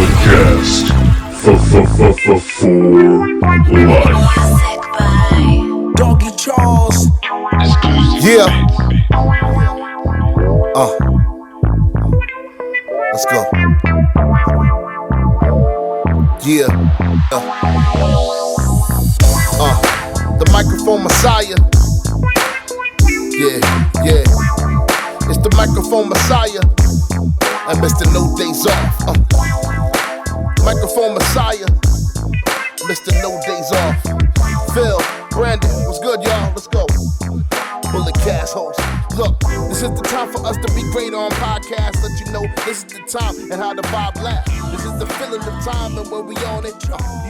Bulletcast for life. Doggy Charles. Yeah. Let's go. Yeah. The microphone messiah. Yeah. It's the microphone messiah. And Mr. No Days Off. Microphone messiah. Mr. No Days Off. Phil, Brandon, what's good, y'all? Let's go. Bulletcast host. Look, this is the time for us to be great on podcasts. Let you know this is the time and how the vibe lasts. This is the feeling of time and when we on it.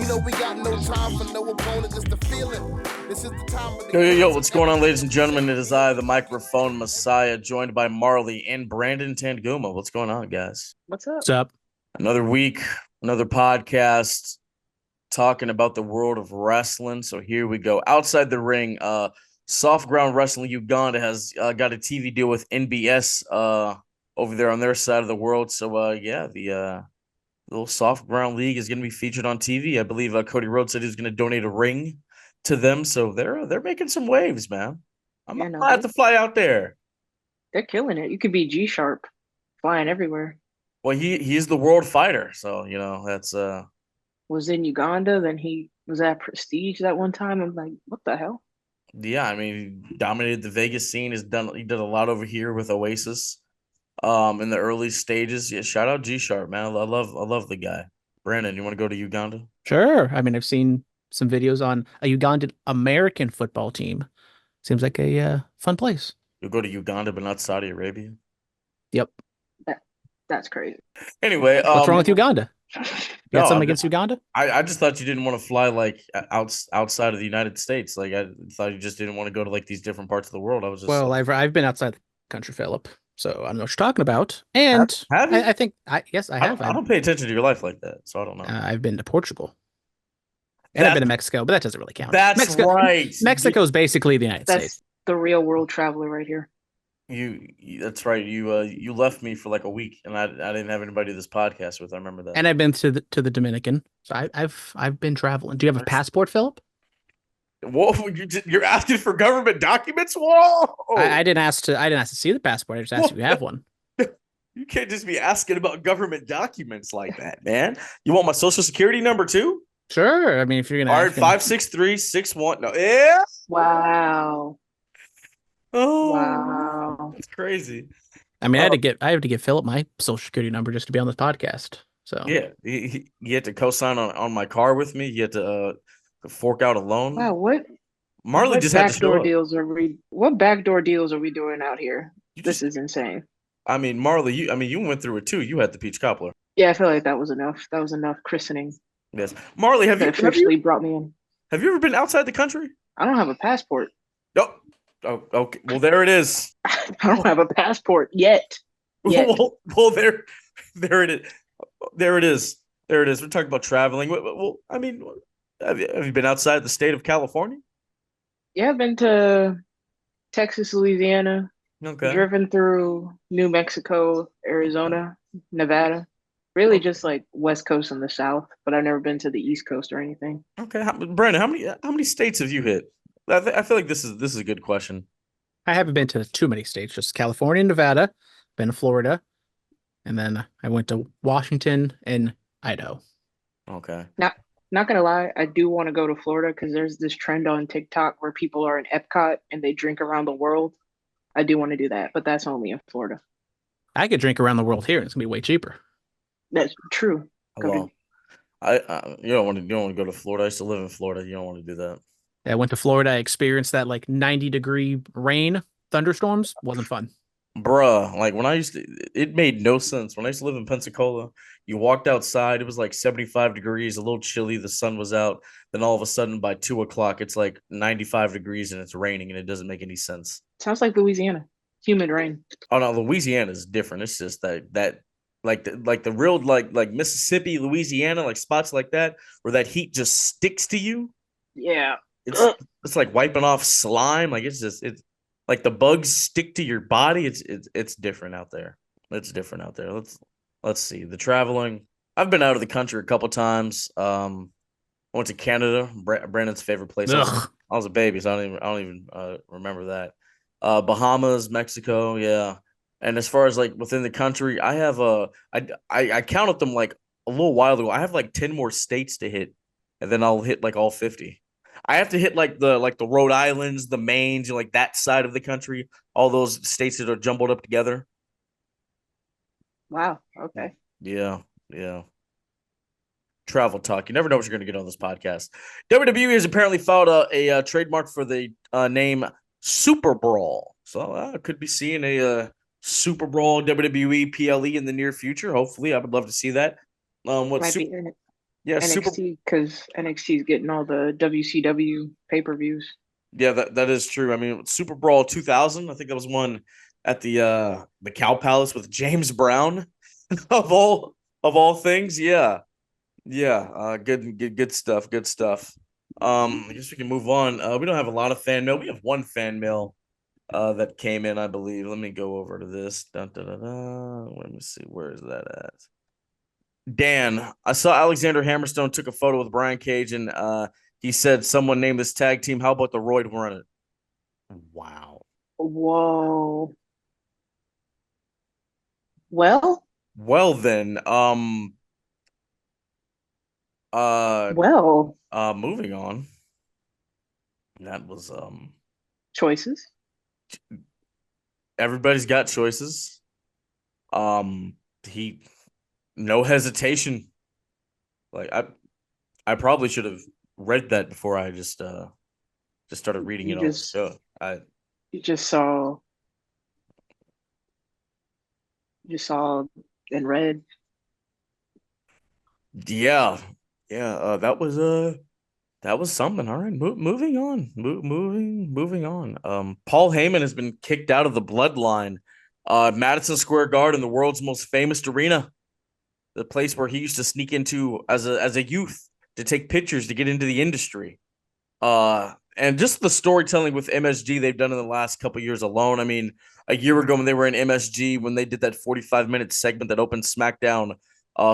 You know we got no time for no opponent, just the feeling. This is the time. Yo, what's going on, ladies and gentlemen? It is I, the microphone messiah, joined by Marlee and Brandon Tanguma. What's going on, guys? What's up? What's up? Another week, another podcast talking about the world of wrestling. So here we go. Outside the ring, Soft Ground Wrestling Uganda has got a TV deal with NBS over there on their side of the world. So, the little Soft Ground League is going to be featured on TV. I believe Cody Rhodes said he was going to donate a ring to them. So they're making some waves, man. I'm glad to fly out there. They're killing it. You could be G-Sharp flying everywhere. Well, he's the world fighter. So, that's... Was in Uganda, then he was at Prestige that one time. I'm like, what the hell? Yeah, I mean, he dominated the Vegas scene. He did a lot over here with Oasis, in the early stages. Yeah, shout out G-Sharp, man. I love the guy. Brandon, you want to go to Uganda? Sure. I mean, I've seen some videos on a Ugandan American football team. Seems like a fun place. You'll go to Uganda, but not Saudi Arabia. Yep. That's crazy. Anyway, what's wrong with Uganda? You got something against Uganda? I just thought you didn't want to fly like outside of the United States. Like I thought you just didn't want to go to like these different parts of the world. I was just I've been outside the country, Phillip. So I don't know what you're talking about. And have you? I think I have. I don't pay attention to your life like that, so I don't know. I've been to Portugal. And I've been to Mexico, but that doesn't really count. That's right. Mexico is basically the United States. That's the real world traveler right here. That's right. You left me for like a week, and I didn't have anybody to this podcast with. I remember that. And I've been to the Dominican, so I've been traveling. Do you have a passport, Phillip? Whoa! You're asking for government documents? Whoa! I didn't ask to see the passport. I just asked if you have one. You can't just be asking about government documents like that, man. You want my social security number too? Sure. I mean, if you're gonna. All right, 56361. No, yeah. Wow. Oh, wow. That's crazy. I mean, I have to give Phillip my social security number just to be on this podcast. So yeah, he had to co-sign on my car with me. He had to fork out a loan. Wow, what? Marlee just had to show up. What backdoor deals are we doing out here? This is insane. I mean, Marlee, you went through it too. You had the peach cobbler. Yeah, I feel like that was enough. That was enough christening. Yes, Marlee, have you brought me in? Have you ever been outside the country? I don't have a passport. No. Oh, okay. Well, there it is. I don't have a passport yet. Well, there it is. There it is. We're talking about traveling. Well, I mean, have you been outside the state of California? Yeah, I've been to Texas, Louisiana. Okay. Driven through New Mexico, Arizona, Nevada. Really just like West Coast and the South, but I've never been to the East Coast or anything. Okay. Brandon, how many states have you hit? I feel like this is a good question. I haven't been to too many states, just California and Nevada, been to Florida, and then I went to Washington and Idaho. Okay. Not gonna lie, I do want to go to Florida because there's this trend on TikTok where people are in Epcot and they drink around the world. I do want to do that, but that's only in Florida. I could drink around the world here, and it's gonna be way cheaper. That's true. Well, you don't want to go to Florida. I used to live in Florida. You don't want to do that. I went to Florida. I experienced that like 90-degree rain, thunderstorms. Wasn't fun. Bruh, like it made no sense. When I used to live in Pensacola, you walked outside, it was like 75 degrees, a little chilly, the sun was out. Then all of a sudden by 2:00, it's like 95 degrees and it's raining and it doesn't make any sense. Sounds like Louisiana. Humid rain. Oh no, Louisiana is different. It's just that like the real like Mississippi, Louisiana, like spots like that where that heat just sticks to you. Yeah. It's like wiping off slime. Like it's like the bugs stick to your body. It's different out there. It's different out there. Let's see. The traveling. I've been out of the country a couple times. I went to Canada, Brandon's favorite place. Ugh. I was a baby, so I don't even remember that. Bahamas, Mexico, yeah. And as far as like within the country, I have I counted them like a little while ago. I have like 10 more states to hit, and then I'll hit like all 50. I have to hit like the Rhode Islands, the Maines, like that side of the country, all those states that are jumbled up together. Wow. Okay. Yeah, yeah. Travel talk. You never know what you're going to get on this podcast. WWE has apparently filed a trademark for the name Super Brawl. So could be seeing a Super Brawl WWE PLE in the near future. Hopefully, I would love to see that. What Might super? be Yeah, super. NXT because NXT is getting all the WCW pay-per-views. Yeah, that is true. I mean, Super Brawl 2000. I think that was one at the Cow Palace with James Brown of all things. Yeah. Yeah, good stuff. Good stuff. I guess we can move on. We don't have a lot of fan mail. We have one fan mail that came in, I believe. Let me go over to this. Dun, dun, dun, dun. Let me see. Where is that at? Dan, I saw Alexander Hammerstone took a photo with Brian Cage, and he said someone named this tag team. How about the Royd run it? Wow. Whoa. Well, Well then, uh, well, moving on. That was choices. everybody's got choices. He no hesitation. Like I probably should have read that before I just started reading You it on the just show. I you just saw you saw and read. yeah. Yeah, that was something. All right, moving on. Moving on. Paul Heyman has been kicked out of the Bloodline. Madison Square Garden, the world's most famous arena, the place where he used to sneak into as a youth to take pictures to get into the industry. And just the storytelling with MSG they've done in the last couple years alone. I mean, a year ago when they were in MSG, when they did that 45-minute segment that opened SmackDown,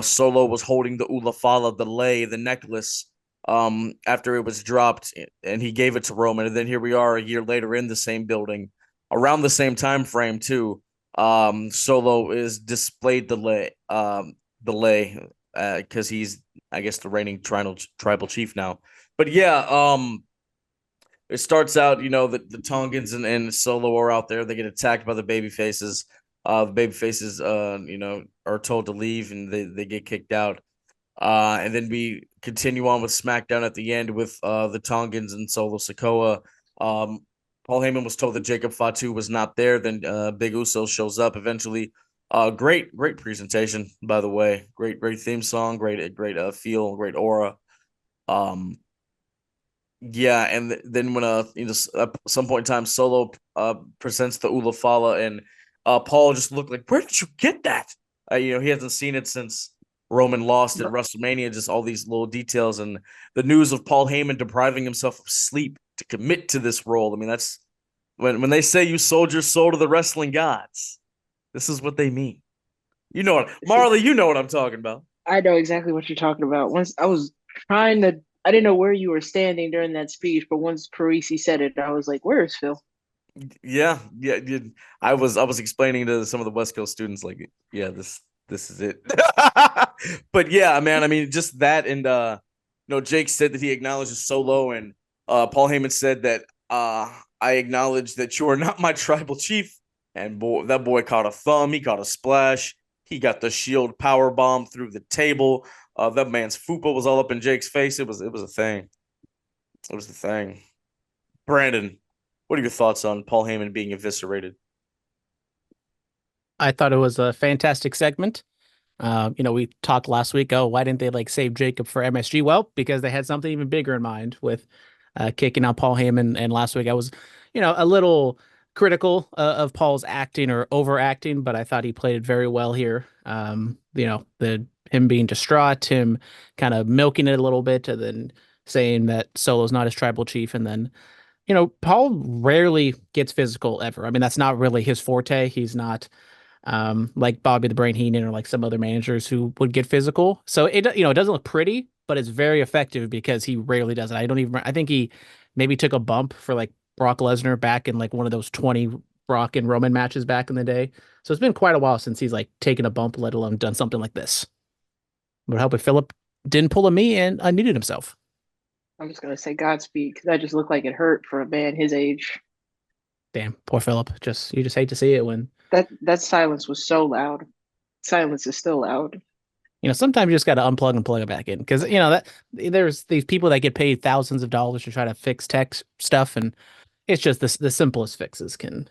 Solo was holding the Ulafala, the lei, the necklace, after it was dropped, and he gave it to Roman. And then here we are a year later in the same building, around the same time frame too. Solo is displayed the lei, because he's, I guess, the reigning tribal chief now. But yeah, it starts out, the Tongans and Solo are out there. They get attacked by the baby faces. The baby faces, are told to leave, and they get kicked out. And then we continue on with SmackDown at the end with the Tongans and Solo Sikoa. Paul Heyman was told that Jacob Fatu was not there. Then Big Uso shows up eventually. Great presentation, by the way. Great theme song. Great feel. Great aura. Yeah, and then when at some point in time, Solo presents the Ulafala, and Paul just looked like, where did you get that? He hasn't seen it since Roman lost at WrestleMania. Just all these little details, and the news of Paul Heyman depriving himself of sleep to commit to this role. I mean, that's when they say you sold your soul to the wrestling gods. This is what they mean. You know what, Marlee? You know what I'm talking about. I know exactly what you're talking about. Once I was trying to, I didn't know where you were standing during that speech, but once Parisi said it, I was like, "Where is Phil?" Yeah. I was explaining to some of the West Coast students, like, yeah, this is it. But yeah, man, I mean, just that, and Jake said that he acknowledges Solo, and Paul Heyman said that I acknowledge that you are not my tribal chief, and that boy caught a thumb, he caught a splash, he got the Shield power bomb through the table. That man's fupa was all up in Jake's face. It was a thing. It was the thing. Brandon, what are your thoughts on Paul Heyman being eviscerated? I thought it was a fantastic segment. We talked last week. Oh, why didn't they save Jacob for MSG? Well, because they had something even bigger in mind with kicking out Paul Heyman. And last week I was, a little critical of Paul's acting or overacting, but I thought he played it very well here. The him being distraught, him kind of milking it a little bit, and then saying that Solo's not his tribal chief, and then Paul rarely gets physical ever. I mean, that's not really his forte. He's not like Bobby the Brain Heenan or like some other managers who would get physical. So it it doesn't look pretty, but it's very effective because he rarely does it. I think he maybe took a bump for like Brock Lesnar back in like one of those 20 Brock and Roman matches back in the day. So it's been quite a while since he's like taken a bump, let alone done something like this. Would help if Phillip didn't pull a me and unmuted himself. I'm just gonna say Godspeed because that just looked like it hurt for a man his age. Damn, poor Phillip. You just hate to see it when That silence was so loud. Silence is still loud. sometimes you just got to unplug and plug it back in because that there's these people that get paid thousands of dollars to try to fix tech stuff, and it's just the simplest fixes can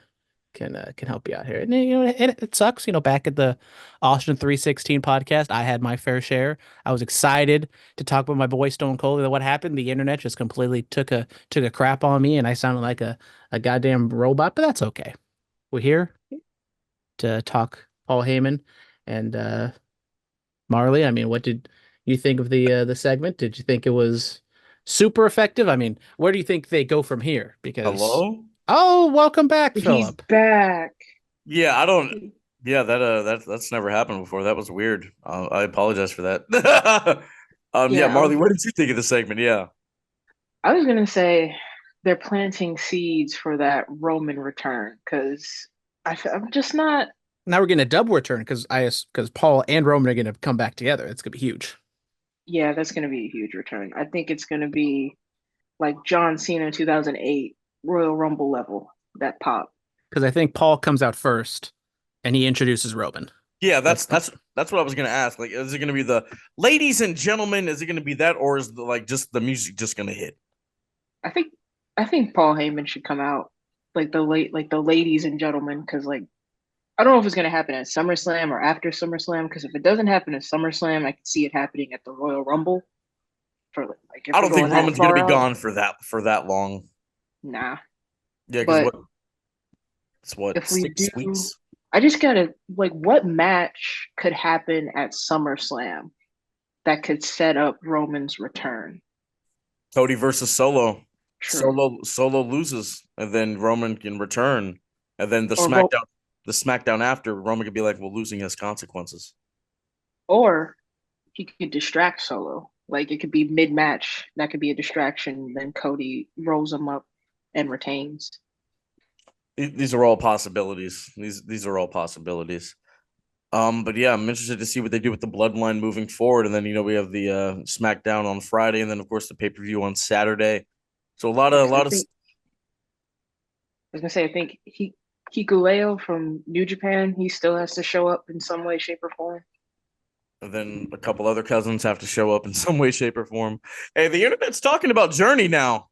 help you out here. And it sucks. Back at the Austin 316 podcast, I had my fair share. I was excited to talk about my boy Stone Cold. And what happened? The internet just completely took a crap on me, and I sounded like a goddamn robot. But that's okay. We're here to talk Paul Heyman and Marlee. I mean, what did you think of the segment? Did you think it was super effective? I mean, where do you think they go from here? Because oh, welcome back, He's Phillip. back. Yeah, I don't. Yeah, that's never happened before. That was weird. I apologize for that. Yeah, Marlee, what did you think of the segment? Yeah, I was gonna say they're planting seeds for that Roman return because I'm just not. Now we're getting a double return because Paul and Roman are going to come back together. It's going to be huge. Yeah, that's gonna be a huge return. I think it's gonna be like John Cena 2008 Royal Rumble level. That pop. Because I think Paul comes out first, and he introduces Roman. yeah. That's what I was gonna ask. Like, is it gonna be the ladies and gentlemen? Is it gonna be that, or is just the music just gonna hit? I think Paul Heyman should come out like the ladies and gentlemen because like I don't know if it's gonna happen at SummerSlam or after SummerSlam because if it doesn't happen at SummerSlam, I can see it happening at the Royal Rumble. For like, if I don't we're think going that Roman's gonna far be out, gone for that long. nah. Yeah, because But it's what if we 6 do, weeks. I just gotta like, what match could happen at SummerSlam that could set up Roman's return? Cody versus Solo. True. Solo loses, and then Roman can return, and then Or the SmackDown after Roman could be like, "Well, losing has consequences." or he could distract Solo. Like it could be mid match. That could be a distraction. Then Cody rolls him up and retains. These are all possibilities. These are all possibilities. But yeah, I'm interested to see what they do with the Bloodline moving forward, and then we have the SmackDown on Friday, and then of course the pay-per-view on Saturday. So a lot of I was gonna say I think Hikuleo from New Japan, he still has to show up in some way, shape, or form. and then a couple other cousins have to show up in some way, shape, or form. Hey, the internet's talking about Journey now.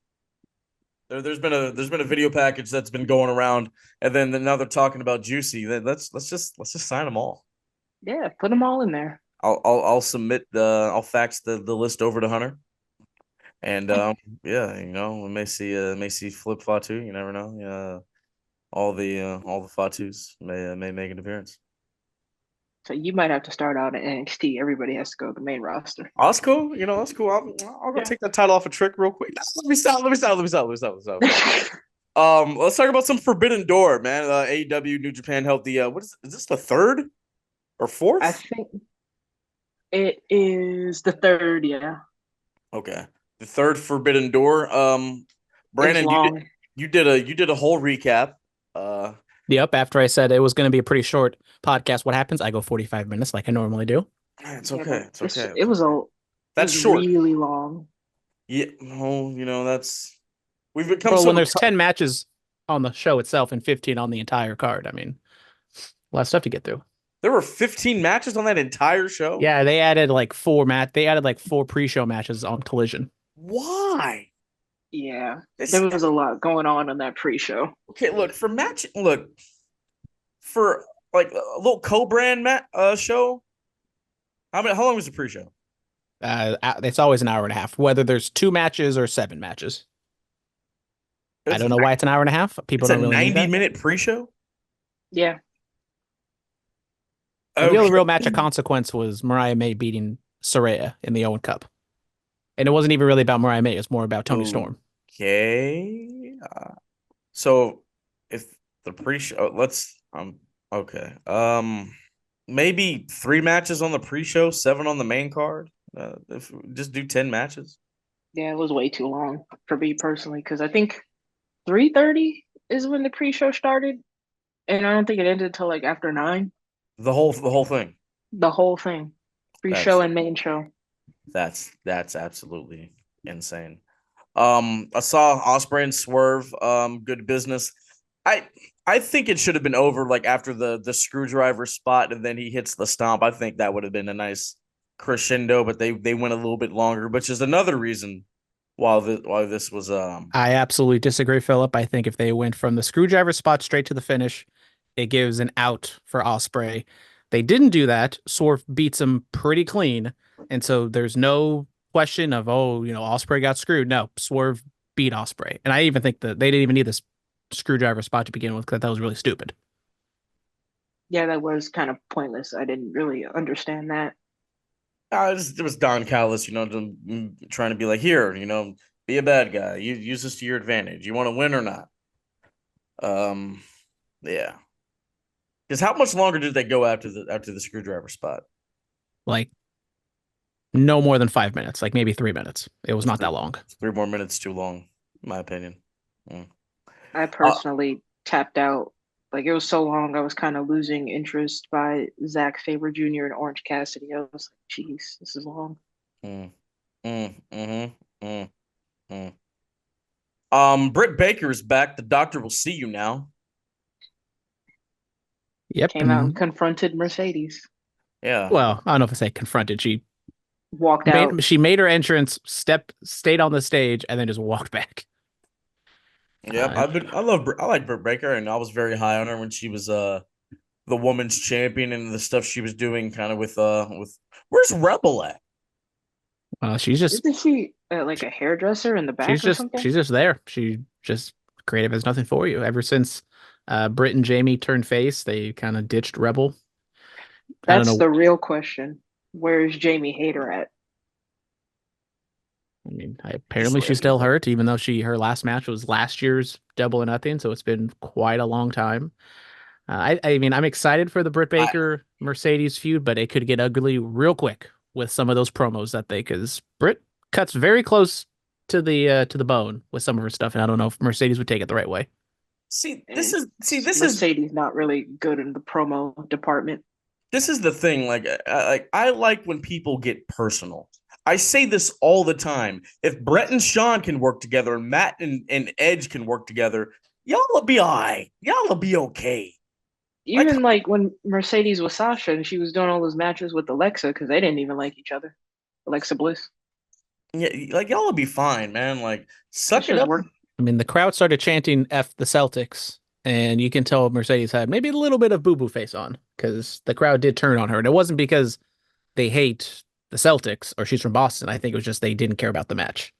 There's been a video package that's been going around, and then now they're talking about Juicy. Let's just sign them all. Yeah, put them all in there. I'll submit I'll fax the list over to Hunter, and yeah, we may see Flip Fatu. You never know. Yeah, all the Fatus may make an appearance. So you might have to start out at NXT. Everybody has to go to the main roster. Oh, that's cool. That's cool. I'll go take that title off a Trick real quick. Let me stop. Let's talk about some Forbidden Door, man. AEW New Japan held the what is this, the third or fourth? I think it is the third. Yeah. Okay, the third Forbidden Door. Brandon, you did a whole recap. Yep. After I said it was going to be a pretty short podcast, what happens? I go 45 minutes like I normally do. It's okay. It's okay. It was short. Really long. Yeah. Well, we've become. Well, when there's 10 matches on the show itself and 15 on the entire card, I mean, a lot of stuff to get through. There were 15 matches on that entire show. Yeah, they added like four pre-show matches on Collision. Why? Yeah, there was a lot going on that pre-show. Okay, look for like a little co-brand show. How long was the pre-show? It's always an hour and a half, whether there's 2 matches or 7 matches. I don't know why it's an hour and a half. People don't really need that. 90-minute pre-show. Yeah. The only real match of consequence was Mariah May beating Saraya in the Owen Cup. And it wasn't even really about Mariah May. It was more about Toni Storm. Okay. So if the pre-show, I'm Okay. Maybe 3 matches on the pre-show, 7 on the main card. If just do 10 matches. Yeah, it was way too long for me personally because I think 3:30 is when the pre-show started, and I don't think it ended until like after 9. The whole thing. The whole thing, pre-show That's and main show. that's absolutely insane. I saw Osprey and Swerve, good business. I I think it should have been over like after the screwdriver spot and then he hits the stomp. I think that would have been a nice crescendo, but they went a little bit longer, which is another reason why this was I absolutely disagree, Phillip. I think if they went from the screwdriver spot straight to the finish, it gives an out for Osprey. They didn't do that. Swerve beats him pretty clean, and so there's no question of Osprey got screwed. No, Swerve beat Osprey, and I even think that they didn't even need this screwdriver spot to begin with because that was really stupid. Yeah, that was kind of pointless. I didn't really understand that. it was Don Callis, trying to be like, here, be a bad guy. You use this to your advantage. You want to win or not? Yeah. Because how much longer did they go after the screwdriver spot? Like no more than 5 minutes, like maybe 3 minutes. It was not that long. 3 more minutes too long, in my opinion. I personally tapped out. Like it was so long, I was kind of losing interest by Zach Faber Jr. and Orange Cassidy. I was like, "Jeez, this is long." Mm, mm. Britt Baker is back. The doctor will see you now. Yep. Came out and confronted Mercedes. Yeah. Well, I don't know if I say confronted. She walked out. She made her entrance, stayed on the stage, and then just walked back. Yep. I like Britt Baker, and I was very high on her when she was the woman's champion and the stuff she was doing, kind of with where's Rebel at? She's just Isn't she like a hairdresser in the back or something? She's just there. She just creative has nothing for you. Ever since Britt and Jamie turned face, they kind of ditched Rebel. That's the real question. Where's Jamie Hayter at? I mean, apparently she's still hurt, even though her last match was last year's Double or Nothing, so it's been quite a long time. I mean, I'm excited for the Britt Baker Mercedes feud, but it could get ugly real quick with some of those promos because Britt cuts very close to the bone with some of her stuff, and I don't know if Mercedes would take it the right way. This is Mercedes not really good in the promo department. This is the thing. I like when people get personal. I say this all the time. If Brett and Sean can work together and Matt and Edge can work together, y'all will be all right. Y'all will be okay. Even like when Mercedes was Sasha and she was doing all those matches with Alexa because they didn't even like each other. Alexa Bliss. Yeah, like y'all will be fine, man. Like suck it up. I mean, the crowd started chanting F the Celtics, and you can tell Mercedes had maybe a little bit of boo-boo face on because the crowd did turn on her. And it wasn't because they hate the Celtics or she's from Boston. I think it was just they didn't care about the match.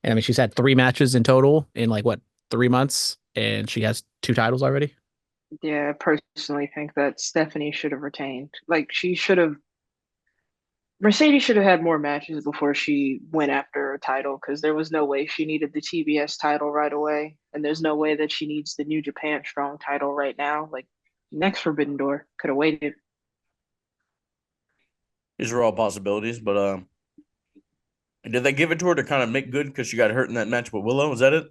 And I mean, she's had 3 matches in total in 3 months, and she has 2 titles already. Yeah, I personally think that Stephanie should have retained. Mercedes should have had more matches before she went after a title because there was no way she needed the TBS title right away. And there's no way that she needs the New Japan Strong title right now. Like, next Forbidden Door could have waited. These are all possibilities, but did they give it to her to kind of make good because she got hurt in that match with Willow? Is that it?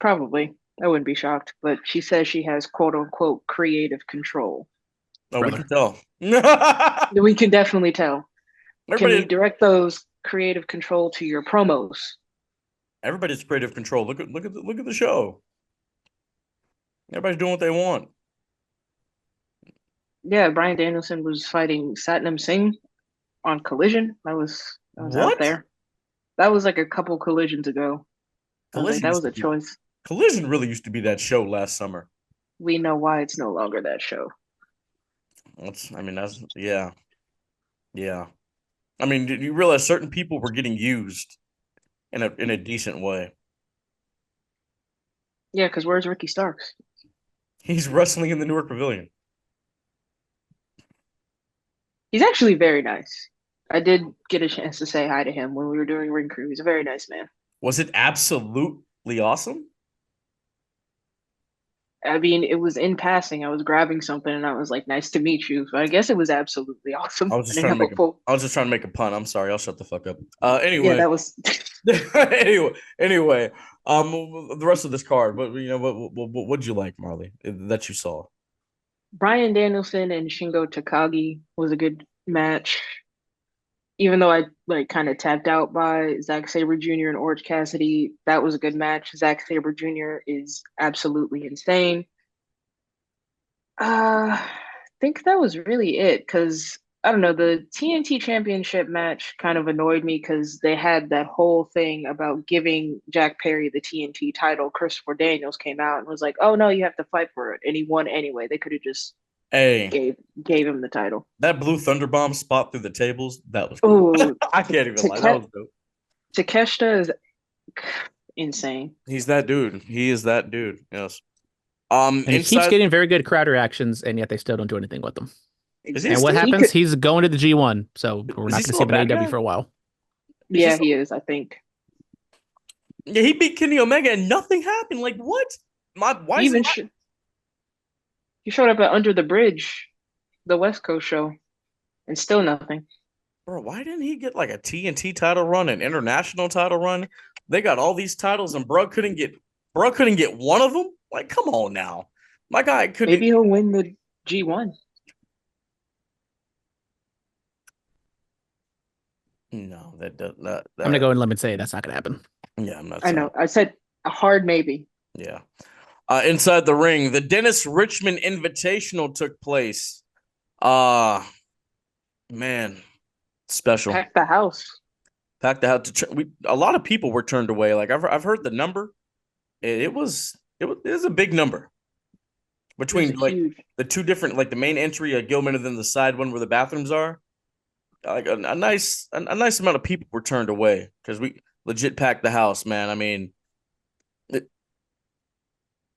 Probably. I wouldn't be shocked. But she says she has quote unquote creative control. Oh, we can tell. We can definitely tell. Can you direct those creative control to your promos? Everybody's creative control. Look at the show. Everybody's doing what they want. Yeah, Bryan Danielson was fighting Satnam Singh on Collision. That was out there. That was like a couple collisions ago. That was a choice. Collision really used to be that show last summer. We know why it's no longer that show. Yeah. I mean, did you realize certain people were getting used in a decent way? Yeah, because where's Ricky Starks? He's wrestling in the Newark Pavilion. He's actually very nice. I did get a chance to say hi to him when we were doing Ring Crew. He's a very nice man. Was it absolutely awesome? I mean, it was in passing. I was grabbing something and I was like, "Nice to meet you." So I guess it was absolutely awesome. I was I just didn't trying to have a make a full. I was just trying to make a pun. I'm sorry. I'll shut the fuck up. Yeah, Anyway. that was. anyway, the rest of this card, but what'd you like, Marlee, that you saw? Bryan Danielson and Shingo Takagi was a good match. Even though I like kind of tapped out by Zack Sabre Jr. and Orange Cassidy, that was a good match. Zack Sabre Jr. is absolutely insane. I think that was really it because I don't know, the TNT Championship match kind of annoyed me because they had that whole thing about giving Jack Perry the TNT title. Christopher Daniels came out and was like, "Oh no, you have to fight for it," and he won anyway. They could have just Hey, gave him the title. that blue Thunderbomb spot through the tables, that was cool. Oh, I can't even lie. That was dope. Takeshita is insane. He's that dude. He is that dude. Yes. And he keeps Inside, getting very good crowd reactions, and yet they still don't do anything with them. Is he And what still- he happens? could- He's going to the G1, so we're Is not he going to still see a him in bad AEW guy? for a while. Yeah, he is, I think. Yeah, he beat Kenny Omega and nothing happened. Like what? Why He is even it? he showed up at Under the Bridge, the West Coast show, and still nothing. Bro, why didn't he get like a TNT title run, an international title run? They got all these titles, and bro couldn't get one of them. Like, come on now, my guy couldn't. Maybe he'll win the G1. No, that does not. I'm going to go and let me say that's not going to happen. Yeah, I'm not. I know. I said a hard maybe. Yeah. Inside the ring, the Dennis Richmond Invitational took place. Man, special. Pack the house. Packed the house. A lot of people were turned away. Like I've heard the number. It was a big number between like huge. the two different, like the main entry, Gilman, and then the side one where the bathrooms are. Like a nice amount of people were turned away because we legit packed the house, man. I mean,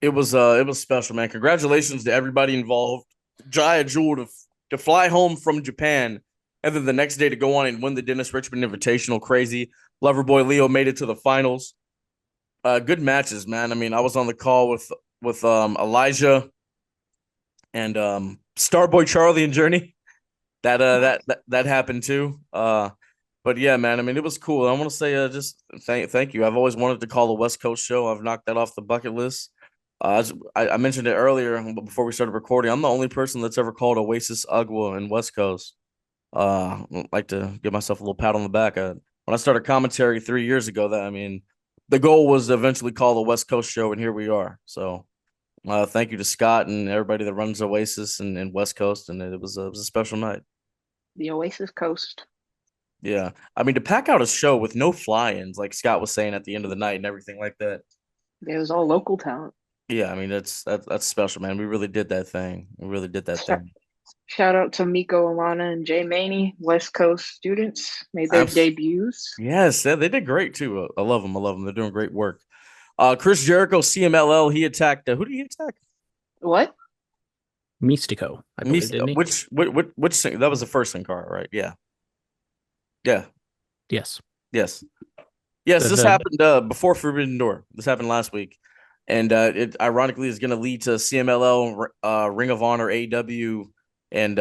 it was special, man. Congratulations to everybody involved. Jaya Jewel to fly home from Japan and then the next day to go on and win the Dennis Richmond Invitational. Crazy. Loverboy Leo made it to the finals. Good matches, man. I mean, I was on the call with Elijah and Starboy Charlie and Journey. That happened too. But yeah, man. I mean, it was cool. I want to say just thank you. I've always wanted to call a West Coast show. I've knocked that off the bucket list. I mentioned it earlier, but before we started recording, I'm the only person that's ever called Oasis, Ugwa, and West Coast. I'd like to give myself a little pat on the back. When I started commentary 3 years ago, the goal was to eventually call the West Coast show, and here we are. So, thank you to Scott and everybody that runs Oasis and West Coast, and it was a special night. The Oasis Coast. Yeah, I mean to pack out a show with no fly-ins, like Scott was saying at the end of the night and everything like that. It was all local talent. Yeah, I mean that's special, man. We really did that thing. We really did that thing. Shout out to Miko, Alana, and Jay Maney, West Coast students, made their debuts. Yes, they did great too. I love them. They're doing great work. Chris Jericho, CMLL, he attacked. Who did he attack? What? Mystico, I believe, didn't he? Which that was the first thing, Car, right? Yeah. Yes. This happened before Forbidden Door. This happened last week, and it ironically is going to lead to CMLL, Ring of Honor, AEW, and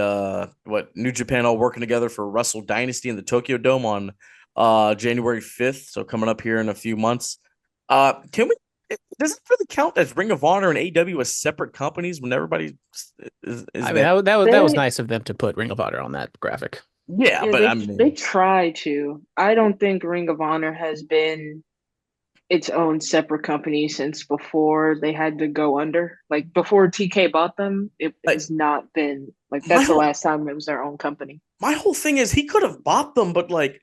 New Japan all working together for Wrestle Dynasty in the Tokyo Dome on January 5th. So coming up here in a few months. Does it really count as Ring of Honor and AEW as separate companies when everybody is that was nice of them to put Ring of Honor on that graphic. Yeah, but they try to. I don't think Ring of Honor has been its own separate company since before they had to go under. Like before TK bought them, it has not been like that's the last time it was their own company. My whole thing is he could have bought them, but like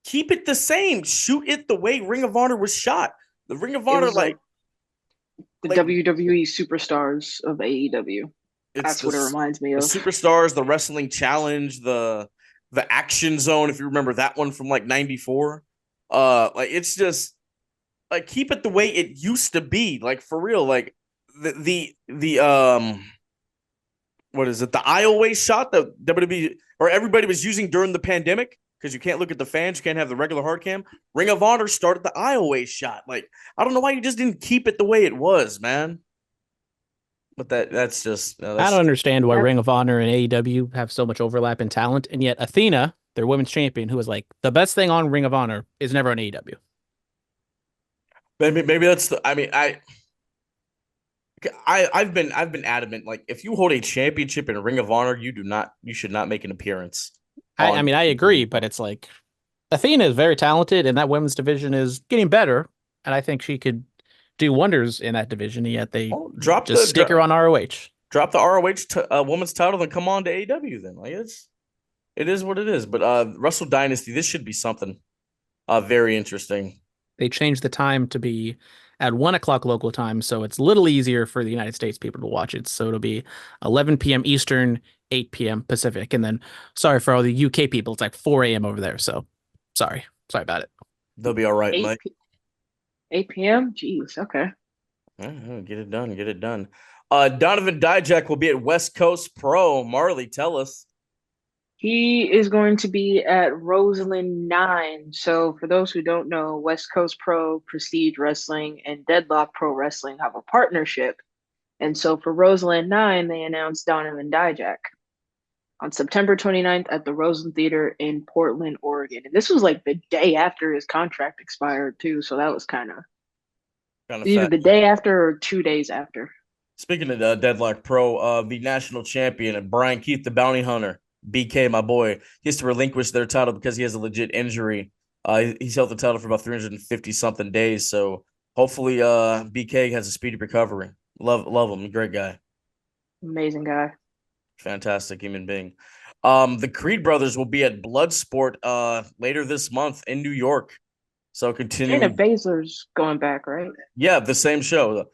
keep it the same. Shoot it the way Ring of Honor was shot. The Ring of Honor, the WWE superstars of AEW. That's what it reminds me of. The Superstars, the Wrestling Challenge, the Action Zone, if you remember that one from like 94. Like it's just like keep it the way it used to be. Like for real. Like the what is it? The aisleway shot that WWE or everybody was using during the pandemic because you can't look at the fans, you can't have the regular hard cam. Ring of Honor started the aisleway shot. Like I don't know why you just didn't keep it the way it was, man. But that's just I don't understand why That- Ring of Honor and AEW have so much overlap in talent, and yet Athena, their women's champion, who is like the best thing on Ring of Honor, is never on AEW. maybe that's the. I mean, I've been adamant. Like, if you hold a championship in Ring of Honor, you should not make an appearance. I mean, I agree, but it's like Athena is very talented, and that women's division is getting better, and I think she could do wonders in that division. And yet they just stick her on ROH. Drop the ROH women's title and come on to AEW. Then, like, it is what it is. But Wrestle Dynasty, this should be something very interesting. They changed the time to be at 1 o'clock local time, so it's a little easier for the United States people to watch it. So it'll be 11 p.m. Eastern, 8 p.m. Pacific, and then sorry for all the UK people, it's like 4 a.m. over there. So sorry about it. They'll be all right, 8 Mike. 8 p.m. Jeez. Okay. Get it done. Get it done. Donovan Dijak will be at West Coast Pro. Marlee, tell us. He is going to be at Roseland 9. So, for those who don't know, West Coast Pro, Prestige Wrestling, and Deadlock Pro Wrestling have a partnership. And so, for Roseland 9, they announced Donovan Dijak on September 29th at the Roseland Theater in Portland, Oregon. And this was like the day after his contract expired, too. So, that was kind of either the day after or 2 days after. Speaking of Deadlock Pro, the national champion, Brian Keith, the bounty hunter, BK, my boy, he has to relinquish their title because he has a legit injury. He's held the title for about 350 something days. So hopefully, BK has a speedy recovery. Love him, great guy, Amazing guy, fantastic human being. The Creed brothers will be at Bloodsport later this month in New York. So continuing. Shayna Baszler's going back, right? Yeah, the same show.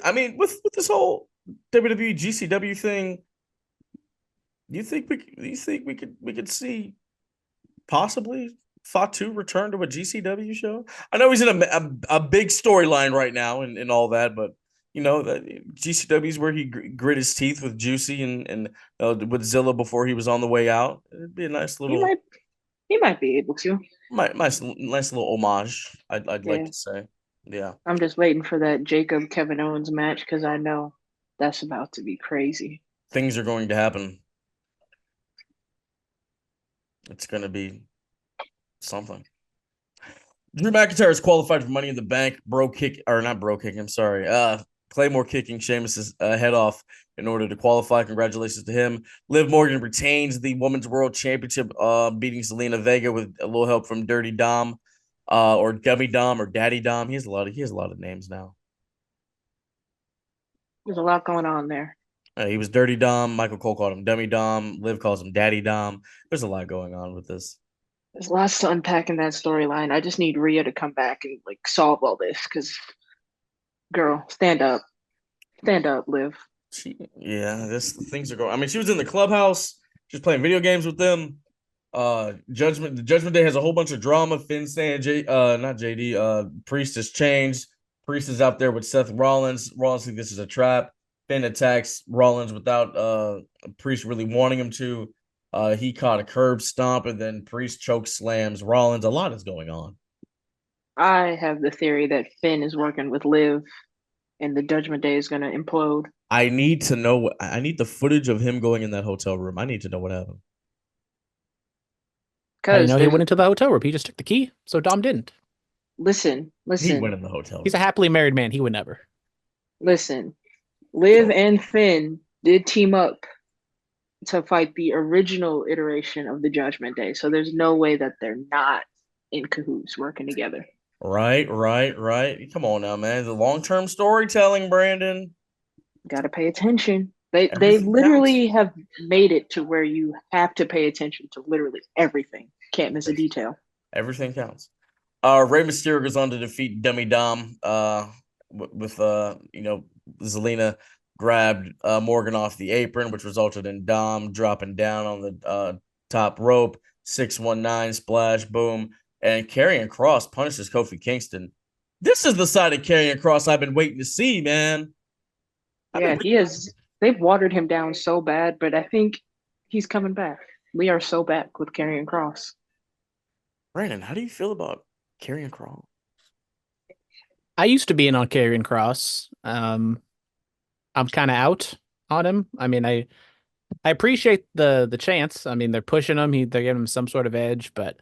I mean, with this whole WWE GCW thing. You think we could see possibly Fatu return to a GCW show? I know he's in a big storyline right now and all that, but you know that GCW is where he grit his teeth with Juicy and with Zilla before he was on the way out. It'd be a nice little. He might be able to. Nice little homage. I'd like to say. Yeah. I'm just waiting for that Jacob Kevin Owens match because I know that's about to be crazy. Things are going to happen. It's going to be something. Drew McIntyre is qualified for Money in the Bank. I'm sorry. Claymore kicking Sheamus's head off in order to qualify. Congratulations to him. Liv Morgan retains the Women's World Championship, beating Zelina Vega with a little help from Dirty Dom, or Gummy Dom, or Daddy Dom. He has a lot of names now. There's a lot going on there. He was Dirty Dom. Michael Cole called him Dummy Dom. Liv calls him Daddy Dom. There's a lot going on with this. There's lots to unpack in that storyline. I just need Rhea to come back and like solve all this because, girl, stand up, Liv. Things are going. I mean, she was in the clubhouse, just playing video games with them. The Judgment Day has a whole bunch of drama. Finn saying not JD. Priest has changed. Priest is out there with Seth Rollins. Rollins thinks this is a trap. Finn attacks Rollins without Priest really wanting him to. He caught a curb stomp, and then Priest choke slams Rollins. A lot is going on. I have the theory that Finn is working with Liv, and the Judgment Day is going to implode. I need to know. I need the footage of him going in that hotel room. I need to know what happened. I didn't know he went into the hotel room. He just took the key, so Dom didn't. Listen. He went in the hotel room. He's a happily married man. He would never. Listen, Liv and Finn did team up to fight the original iteration of the Judgment Day. So there's no way that they're not in cahoots working together. Right. Come on now, man. The long-term storytelling, Brandon. Got to pay attention. They literally have made it to where you have to pay attention to literally everything. Can't miss a detail. Everything counts. Rey Mysterio goes on to defeat Dummy Dom with Zelina grabbed Morgan off the apron, which resulted in Dom dropping down on the top rope. 619 splash, boom. And Karrion Kross punishes Kofi Kingston. This is the side of Karrion Kross I've been waiting to see, man. Yeah, he is. They've watered him down so bad, but I think he's coming back. We are so back with Karrion Kross. Brandon, how do you feel about Karrion Kross? I used to be in on Karrion Kross. I'm kind of out on him. I mean, I appreciate the chance. I mean, they're pushing him. They're giving him some sort of edge, but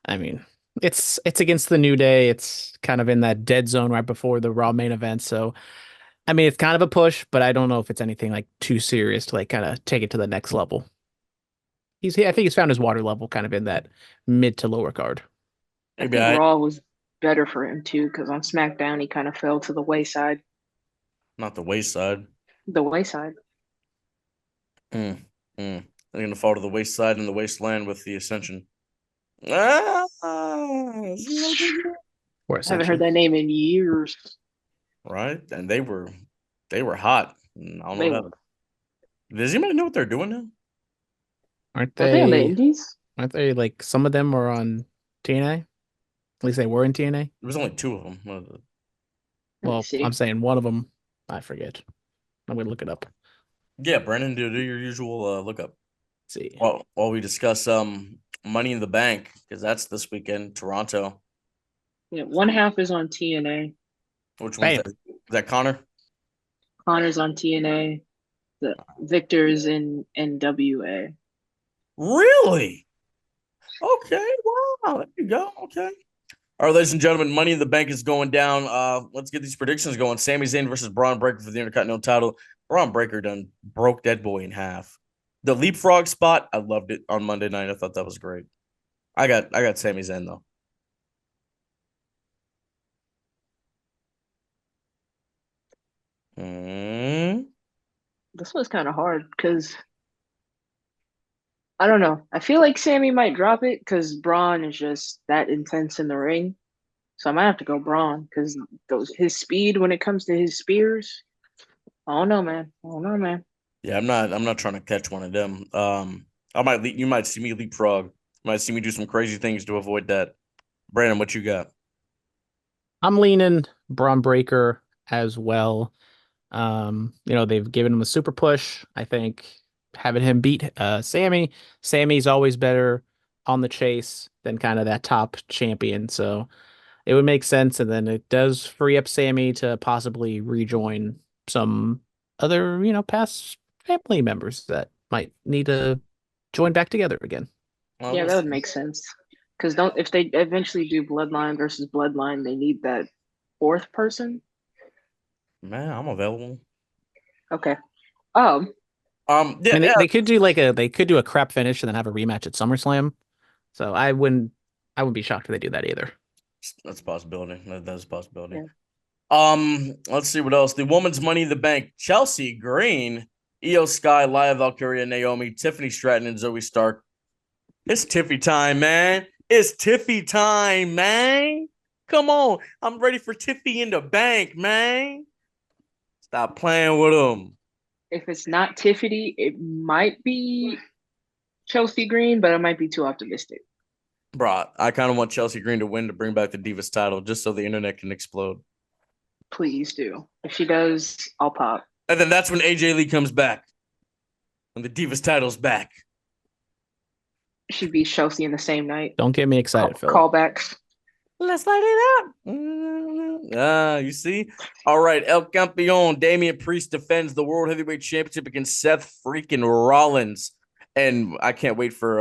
I mean, it's against the New Day. It's kind of in that dead zone right before the Raw main event. So, I mean, it's kind of a push, but I don't know if it's anything like too serious to like kind of take it to the next level. I think he's found his water level kind of in that mid to lower card. I Maybe think Raw was better for him too, because on SmackDown he kind of fell to the wayside. not the wayside. The wayside. Mm, They're gonna fall to the wayside and the wasteland with the Ascension. Ah, Or I haven't heard that name in years. right, and they were hot. I don't know that. Does anybody know what they're doing now? Aren't Are they on the they? Indies? Aren't they like some of them were on TNA? At least they were in TNA. There was only two of them. Let me Well, see. I'm saying one of them. I forget. I'm gonna look it up. Yeah, Brennan, do your usual lookup. Let's see. While we discuss Money in the Bank, because that's this weekend, Toronto. Yeah, one half is on TNA. Which one's Bam. that? Is that Connor? Connor's on TNA. The Victor's in NWA. Really? Okay, wow. There you go. Okay. All right, ladies and gentlemen, Money in the Bank is going down. Let's get these predictions going. Sami Zayn versus Braun Breaker for the Intercontinental title. Braun Breaker done broke that boy in half. The leapfrog spot, I loved it on Monday night. I thought that was great. I got Sami Zayn though. This was kind of hard because I don't know. I feel like Sammy might drop it because Braun is just that intense in the ring. So I might have to go Braun because his speed when it comes to his spears. I don't know, man. Yeah, I'm not trying to catch one of them. You might see me leapfrog. You might see me do some crazy things to avoid that. Brandon, what you got? I'm leaning Braun Breaker as well. They've given him a super push. I think having him beat Sammy. Sammy's always better on the chase than kind of that top champion. So it would make sense. And then it does free up Sammy to possibly rejoin some other, past family members that might need to join back together again. Yeah, that would make sense. Because if they eventually do Bloodline versus Bloodline, they need that fourth person. Man, I'm available. Okay. Yeah, they could do a crap finish and then have a rematch at SummerSlam. So I wouldn't be shocked if they do that either. That's a possibility. That's a possibility. Yeah. Let's see what else. The woman's Money in the Bank. Chelsea Green, Io Sky, Laya Valkyria, Naomi, Tiffany Stratton, and Zoe Stark. It's Tiffy time, man. It's Tiffy time, man. Come on. I'm ready for Tiffy in the bank, man. Stop playing with them. If it's not Tiffany, it might be Chelsea Green, but I might be too optimistic. Bro, I kind of want Chelsea Green to win to bring back the Divas title just so the internet can explode. Please do. If she does, I'll pop. And then that's when AJ Lee comes back. When the Divas title's back. She beats Chelsea in the same night. Don't get me excited, Phillip. Callbacks. Let's light it up. You see? All right, El Campeon, Damian Priest defends the World Heavyweight Championship against Seth freaking Rollins. And I can't wait for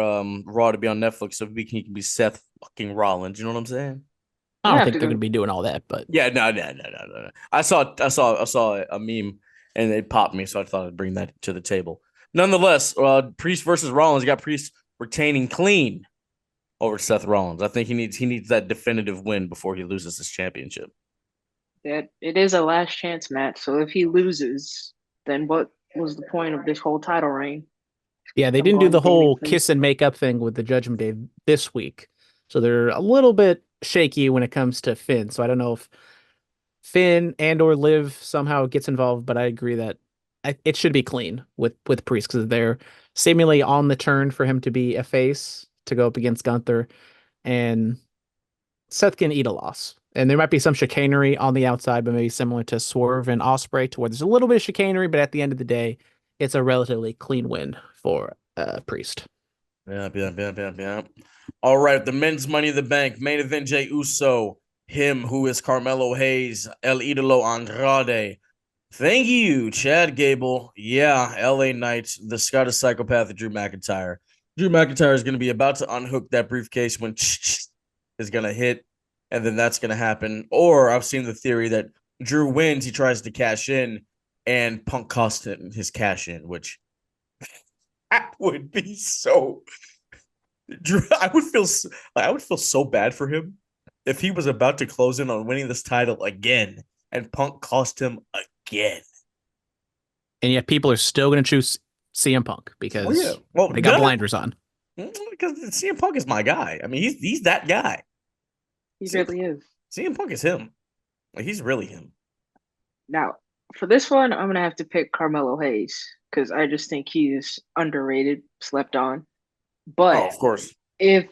Raw to be on Netflix so he can be Seth fucking Rollins. You know what I'm saying? I don't think they're going to be doing all that, but yeah, no. I saw a meme and it popped me, so I thought I'd bring that to the table. Nonetheless, Priest versus Rollins. You got Priest retaining clean over Seth Rollins. I think he needs that definitive win before he loses his championship. That it is a last chance match. So if he loses, then what was the point of this whole title reign? Yeah, they didn't do the whole kiss and make up thing with the Judgment Day this week. So they're a little bit shaky when it comes to Finn. So I don't know if Finn and or Liv somehow gets involved, but I agree that it should be clean with Priest because they're seemingly on the turn for him to be a face to go up against Gunther, and Seth can eat a loss. And there might be some chicanery on the outside, but maybe similar to Swerve and Ospreay, to where there's a little bit of chicanery, but at the end of the day, it's a relatively clean win for Priest. Yeah. All right, the men's Money in the Bank main event: Jey Uso, him who is Carmelo Hayes, El Idolo Andrade Thank you, Chad Gable. Yeah, LA Knight, the Scottish psychopath of Drew McIntyre. Drew McIntyre is going to be about to unhook that briefcase when is going to hit, and then that's going to happen. Or I've seen the theory that Drew wins, he tries to cash in, and Punk cost him his cash in, which that would be so. Drew, I would feel so bad for him if he was about to close in on winning this title again, and Punk cost him again. And yet people are still going to choose CM Punk because they got blinders on. Because CM Punk is my guy. I mean, he's that guy. He really is. CM Punk is him. Like, he's really him. Now, for this one, I'm gonna have to pick Carmelo Hayes because I just think he is underrated, slept on. But of course, if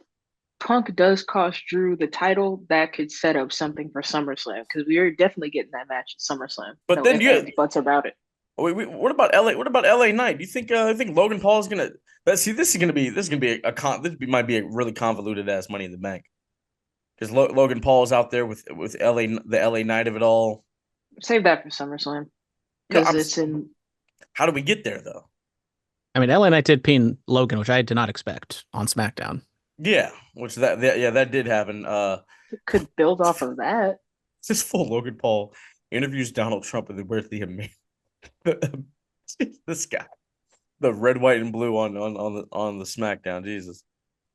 Punk does cost Drew the title, that could set up something for SummerSlam because we are definitely getting that match at SummerSlam. But no then you buts about it. Wait, what about LA? What about LA Knight? Do you think Logan Paul is gonna? This is gonna be might be a really convoluted ass Money in the Bank because Logan Paul is out there with the LA Knight of it all. Save that for SummerSlam because it's in. How do we get there though? I mean, LA Knight did pin Logan, which I did not expect on SmackDown. Yeah, that did happen. It could build off of that. This full Logan Paul interviews Donald Trump and where's the amazing. This guy, the red, white, and blue on the SmackDown. Jesus,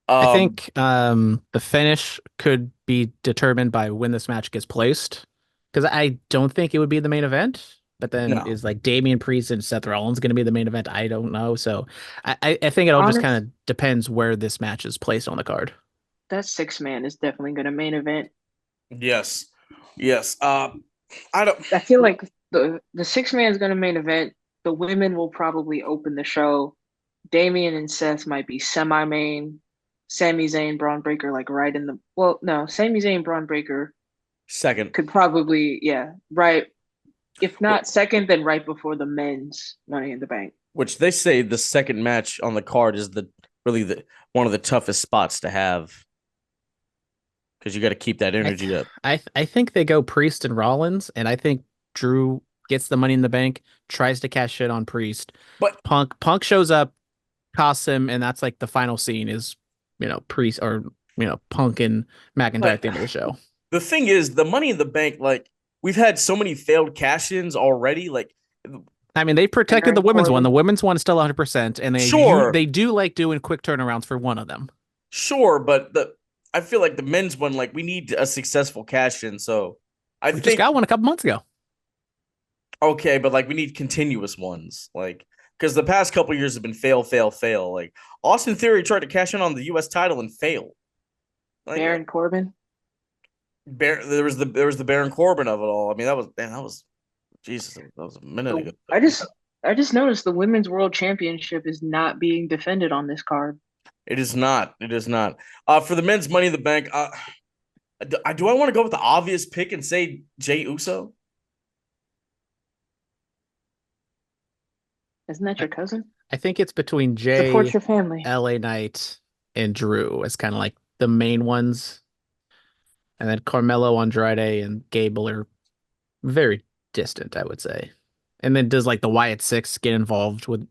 I think the finish could be determined by when this match gets placed, because I don't think it would be the main event. But then is like Damian Priest and Seth Rollins going to be the main event? I don't know. So I think it all just kind of depends where this match is placed on the card. That 6-man is definitely going to main event. Yes. I feel like the 6-man is going to main event. The women will probably open the show. Damian and Seth might be semi-main. Sami Zayn, Braun Breaker, like right in the Sami Zayn, Braun Breaker second could probably right. If not second, then right before the men's Money in the Bank. Which they say the second match on the card is really one of the toughest spots to have. Because you got to keep that energy up. I think they go Priest and Rollins, and I think Drew gets the Money in the Bank, tries to cash in on Priest. But Punk shows up, costs him, and that's like the final scene is, Priest or, Punk and McIntyre at the end of the show. The thing is, the Money in the Bank, like, we've had so many failed cash-ins already. Like, I mean, they protected the women's one. The women's one is still 100%, and they do like doing quick turnarounds for one of them. Sure, but I feel like the men's one, like, we need a successful cash-in. So we just got one a couple months ago. Okay, but like we need continuous ones, like because the past couple years have been fail. Like Austin Theory tried to cash in on the U.S. title and failed. Like, Baron Corbin. There was the Baron Corbin of it all. I mean, that was Jesus. That was a minute ago. I just noticed the Women's World Championship is not being defended on this card. It is not. For the men's Money in the Bank, do I want to go with the obvious pick and say Jey Uso? Isn't that your cousin? I think it's between Jey, support your family, LA Knight, and Drew as kind of like the main ones. And then Carmelo, Andrade, and Gable are very distant, I would say. And then does like the Wyatt Six get involved with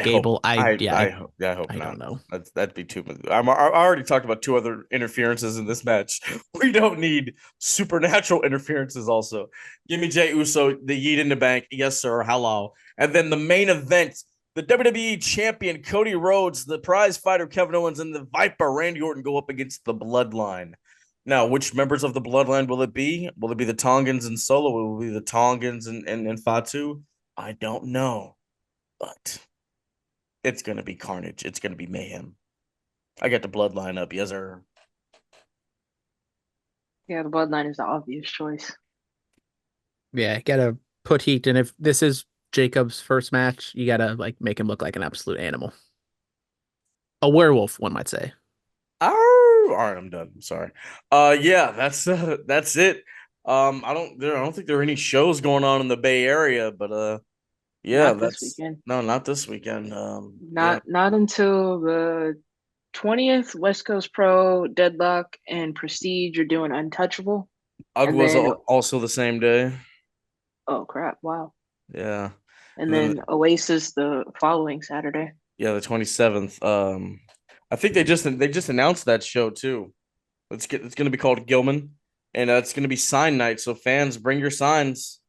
Gable? I hope I not. don't know. That'd be too much. I already talked about 2 other interferences in this match. We don't need supernatural interferences. Also, give me Jey Uso, the Yeet in the Bank, yes sir, hello. And then the main event, the WWE Champion Cody Rhodes, the prize fighter Kevin Owens, and the Viper Randy Orton go up against the Bloodline. Now, which members of the Bloodline will it be? Will it be the Tongans and Solo? Will it be the Tongans and Fatu? I don't know, but it's going to be carnage. It's going to be mayhem. I got the Bloodline up, yes, sir. Yeah, the Bloodline is the obvious choice. Yeah, gotta put heat. And if this is Jacob's first match, you gotta like make him look like an absolute animal. A werewolf, one might say. Oh, all right, I'm done. I'm sorry. Yeah, that's it. I don't think there are any shows going on in the Bay Area, but yeah, not this weekend. No, not this weekend. Not until the 20th. West Coast Pro, Deadlock, and Prestige are doing Untouchable. UG was also the same day. Oh crap! Wow. Yeah. And then Oasis the following Saturday. Yeah, the 27th. I think they just announced that show too. It's going to be called Gilman, and it's going to be sign night. So fans, bring your signs.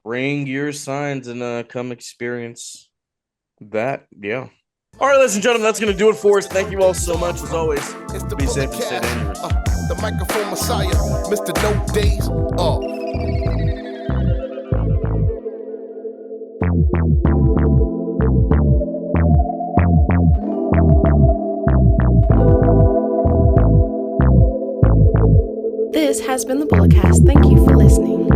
Bring your signs and come experience that. Yeah. All right, ladies and gentlemen, that's going to do it for us. Thank you all so much, as always. Be safe and stay dangerous. The microphone messiah, Mr. No Days Off. This has been the Bulletcast. Thank you for listening.